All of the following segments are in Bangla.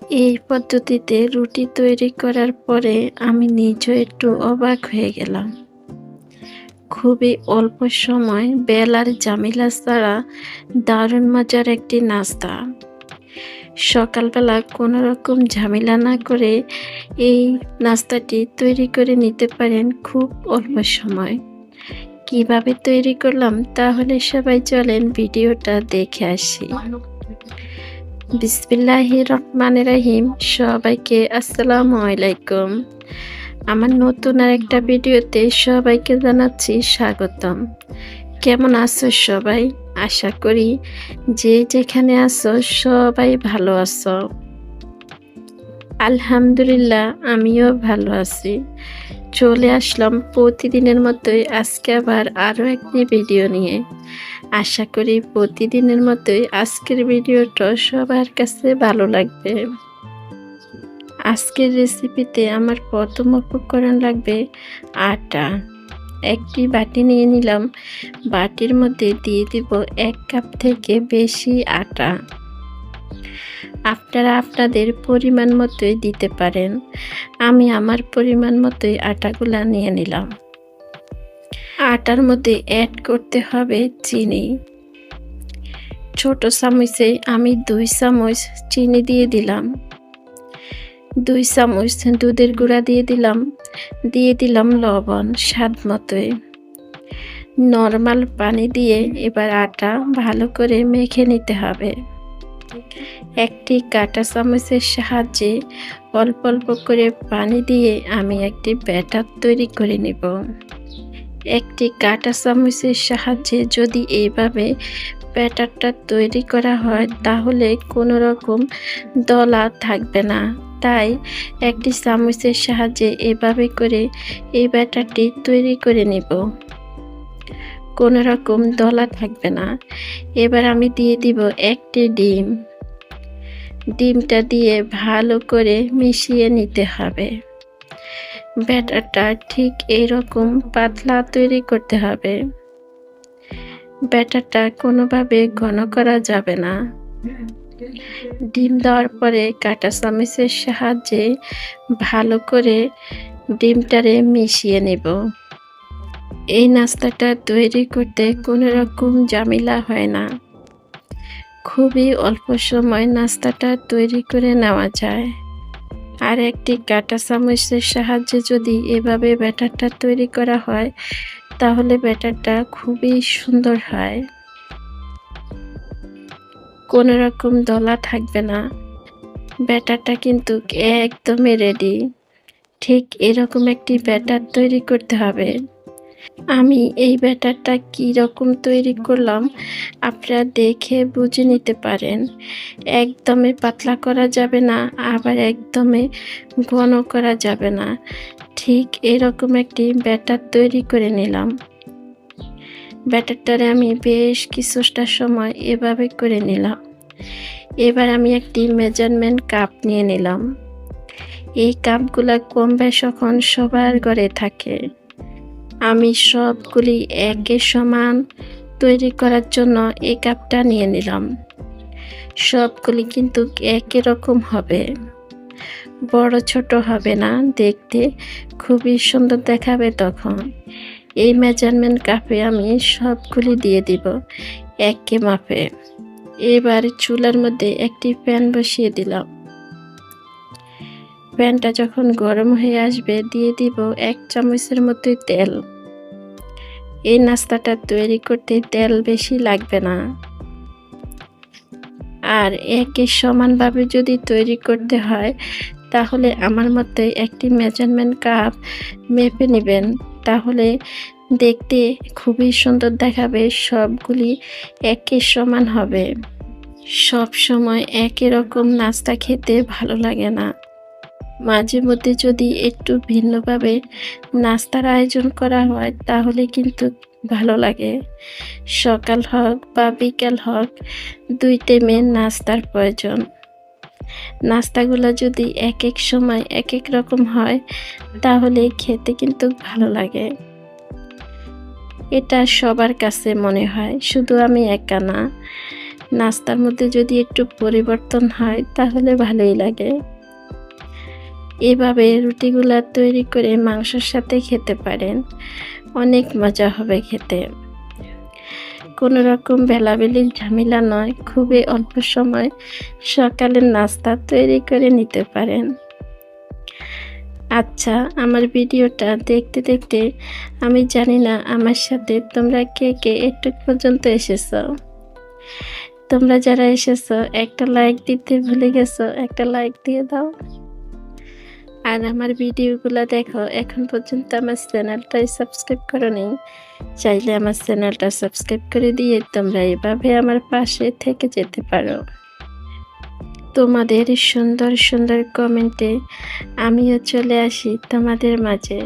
এই পদ্ধতিতে রুটি তৈরি করার পরে আমি নিজেও একটু অবাক হয়ে গেলাম। খুবই অল্প সময় বেলার ঝামেলা ছাড়া দারুণ মজার একটি নাস্তা। সকালবেলা কোনো রকম ঝামেলা না করে এই নাস্তাটি তৈরি করে নিতে পারেন খুব অল্প সময়। কিভাবে তৈরি করলাম তাহলে সবাই চলেন ভিডিওটা দেখে আসি। বিসমিল্লাহির রহমানির রহিম। সবাইকে আসসালামু আলাইকুম। আমার নতুন আরেকটা ভিডিওতে সবাইকে জানাচ্ছি স্বাগতম। কেমন আছো সবাই? আশা করি যে যেখানে আছো সবাই ভালো আছো। আলহামদুলিল্লাহ আমিও ভালো আছি। চলে আসলাম প্রতিদিনের মতোই আজকে আবার আরও একটি ভিডিও নিয়ে। আশা করি প্রতিদিনের মতোই আজকের ভিডিওটা সবার কাছে ভালো লাগবে। আজকের রেসিপিতে আমার প্রথম উপকরণ লাগবে আটা। একটি বাটি নিয়ে নিলাম। বাটির মধ্যে দিয়ে দিব 1 কাপ থেকে বেশি আটা। আপনারা আপনাদের পরিমাণ মতোই দিতে পারেন। আমি আমার পরিমাণ মতোই আটাগুলা নিয়ে নিলাম। আটার মধ্যে অ্যাড করতে হবে চিনি। ছোট চামচে আমি 2 চামচ চিনি দিয়ে দিলাম। 2 চামচ দুধের গুঁড়া দিয়ে দিলাম লবণ স্বাদ মতোই। নরমাল পানি দিয়ে এবার আটা ভালো করে মেখে নিতে হবে। একটি কাঁটা চামচের সাহায্যে অল্প অল্প করে পানি দিয়ে আমি একটি ব্যাটার তৈরি করে নেব। একটি কাঁটা চামচের সাহায্যে যদি এইভাবে ব্যাটারটা তৈরি করা হয় তাহলে কোনো রকম দলা থাকবে না। তাই একটি চামচের সাহায্যে এভাবে করে এই ব্যাটারটি তৈরি করে নেব। কোনো রকম দলা থাকবে না। এবার আমি দিয়ে দিব একটি ডিম। ডিমটা দিয়ে ভালো করে মিশিয়ে নিতে হবে। ব্যাটারটা ঠিক এইরকম পাতলা তৈরি করতে হবে। ব্যাটারটা কোনোভাবে ঘন করা যাবে না। ডিম দেওয়ার পরে কাঁটা চামচের সাহায্যে ভালো করে ডিমটারে মিশিয়ে নেব। এই নাস্তাটা তৈরি করতে কোনো রকম ঝামেলা হয় না। খুবই অল্প সময় নাস্তাটা তৈরি করে নেওয়া যায়। আর একটি কাঁটা চামচের সাহায্যে যদি এভাবে ব্যাটারটা তৈরি করা হয় তাহলে ব্যাটারটা খুবই সুন্দর হয়। কোনো রকম দলা থাকবে না। ব্যাটারটা কিন্তু একদমই রেডি। ঠিক এরকম একটি ব্যাটার তৈরি করতে হবে। আমি এই ব্যাটারটা কি রকম তৈরি করলাম আপনারা দেখে বুঝে নিতে পারেন। একদমই পাতলা করা যাবে না, আবার একদমই ঘন করা যাবে না। ঠিক এরকম একটি ব্যাটার তৈরি করে নিলাম। ব্যাটারটারে আমি বেশ কিছুটা সময় এভাবে করে নিলাম। এবার আমি একটি মেজারমেন্ট কাপ নিয়ে নিলাম। এই কাপগুলা কম বেশ এখন সবার ঘরে থাকে। আমি সবগুলি একই সমান তৈরি করার জন্য এই কাপটা নিয়ে নিলাম। সবগুলি কিন্তু একই রকম হবে, বড় ছোট হবে না, দেখতে খুবই সুন্দর দেখাবে তখন। এই মেজারমেন্ট কাপে আমি সবগুলি দিয়ে দিব একই মাপে। এবার চুলার মধ্যে একটি প্যান বসিয়ে দিলাম। প্যানটা যখন গরম হয়ে আসবে দিয়ে দিব 1 চামচের মতোই তেল। এই নাস্তাটা তৈরি করতে তেল বেশি লাগবে না। আর একই সমানভাবে যদি তৈরি করতে হয় তাহলে আমার মতে একটি মেজারমেন্ট কাপ মেপে নেবেন, তাহলে দেখতে খুবই সুন্দর দেখাবে। সবগুলি একই সমান হবে। সব সময় একই রকম নাস্তা খেতে ভালো লাগে না। মাঝে মধ্যে যদি একটু ভিন্নভাবে নাস্তার আয়োজন করা হয় তাহলে কিন্তু ভালো লাগে। সকাল হোক বা বিকাল হোক 2 টাইমে নাস্তার প্রয়োজন। নাস্তাগুলো যদি এক এক সময় এক এক রকম হয় তাহলে খেতে কিন্তু ভালো লাগে। এটা সবার কাছে মনে হয়, শুধু আমি একা না। নাস্তার মধ্যে যদি একটু পরিবর্তন হয় তাহলে ভালোই লাগে। এভাবে রুটিগুলা তৈরি করে মাংসের সাথে খেতে পারেন, অনেক মজা হবে খেতে। কোনো রকম বেলাবেলির ঝামেলা নয়, খুবই অল্প সময় সকালের নাস্তা তৈরি করে নিতে পারেন। আচ্ছা, আমার ভিডিওটা দেখতে দেখতে আমি জানি না আমার সাথে তোমরা কে কে এটুক পর্যন্ত এসেছো। তোমরা যারা এসেছো একটা লাইক দিতে ভুলে গেছো, একটা লাইক দিয়ে দাও। আর আমার ভিডিওগুলো দেখো, এখন পর্যন্ত আমার চ্যানেলটাই সাবস্ক্রাইব করোনি, চাইলে আমার চ্যানেলটা সাবস্ক্রাইব করে দিয়ে তোমরা এভাবে আমার পাশে থেকে যেতে পারো। তোমাদের সুন্দর সুন্দর কমেন্টে আমিও চলে আসি তোমাদের মাঝে।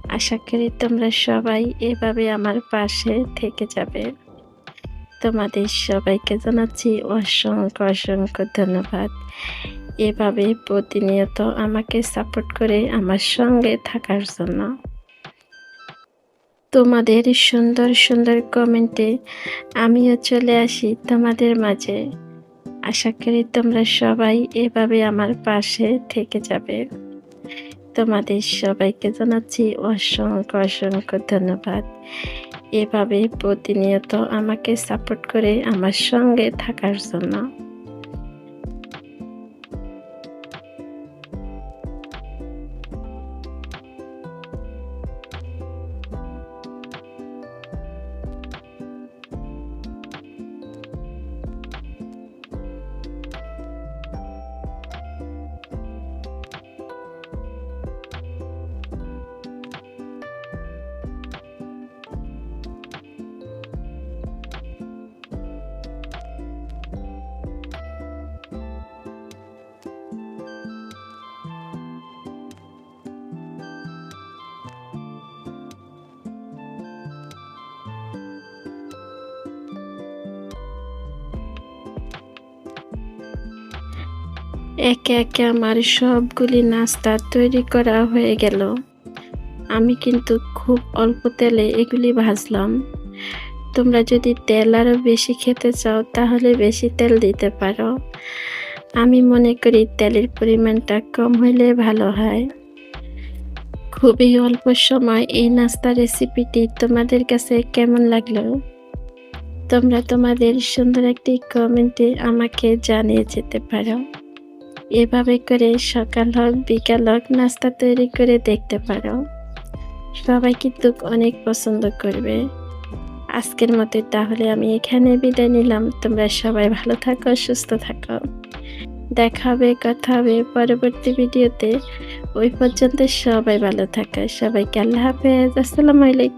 আশা করি তোমরা সবাই এভাবে আমার পাশে থেকে যাবে। তোমাদের সবাইকে জানাচ্ছি অসংখ্য অসংখ্য ধন্যবাদ। এভাবে প্রতিনিয়ত আমাকে সাপোর্ট করে আমার সঙ্গে থাকার জন্য। তোমাদের সুন্দর সুন্দর কমেন্টে আমিও চলে আসি তোমাদের মাঝে। আশা করি তোমরা সবাই এভাবে আমার পাশে থেকে যাবে। তোমাদের সবাইকে জানাচ্ছি অসংখ্য অসংখ্য ধন্যবাদ। এভাবে প্রতিনিয়ত আমাকে সাপোর্ট করে আমার সঙ্গে থাকার জন্য। একে একে আমার সবগুলি নাস্তা তৈরি করা হয়ে গেল। আমি কিন্তু খুব অল্প তেলে এগুলি ভাজলাম। তোমরা যদি তেল আরও বেশি খেতে চাও তাহলে বেশি তেল দিতে পারো। আমি মনে করি তেলের পরিমাণটা কম হলে ভালো হয়। খুবই অল্প সময় এই নাস্তা রেসিপিটি তোমাদের কাছে কেমন লাগলো? তোমরা তোমাদের সুন্দর একটি কমেন্টে আমাকে জানিয়ে যেতে পারো। এভাবে করে সকাল হোক বিকাল হোক নাস্তা তৈরি করে দেখতে পারো। সবাই কিন্তু অনেক পছন্দ করবে। আজকের মতো তাহলে আমি এখানে বিদায় নিলাম। তোমরা সবাই ভালো থাকো, সুস্থ থাকো। দেখা হবে, কথা হবে পরবর্তী ভিডিওতে। ওই পর্যন্ত সবাই ভালো থাকো। সবাইকে আল্লাহ হাফেজ। আসসালামু আলাইকুম।